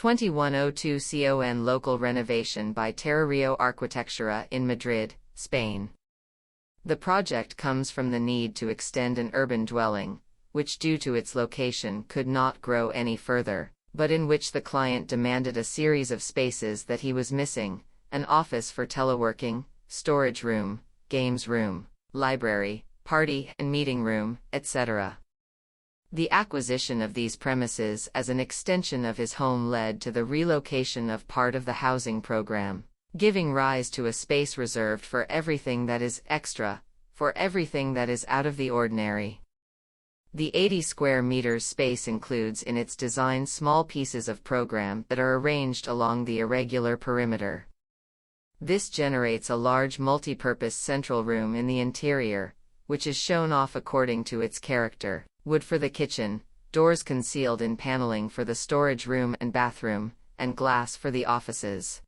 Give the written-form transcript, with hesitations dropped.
2102 CON local renovation by Terrario Arquitectura in Madrid, Spain. The project comes from the need to extend an urban dwelling, which due to its location could not grow any further, but in which the client demanded a series of spaces that he was missing: an office for teleworking, storage room, games room, library, party and meeting room, etc. The acquisition of these premises as an extension of his home led to the relocation of part of the housing program, giving rise to a space reserved for everything that is extra, for everything that is out of the ordinary. The 80 square meters space includes in its design small pieces of program that are arranged along the irregular perimeter. This generates a large multi-purpose central room in the interior, which is shown off according to its character: wood for the kitchen, doors concealed in paneling for the storage room and bathroom, and glass for the offices.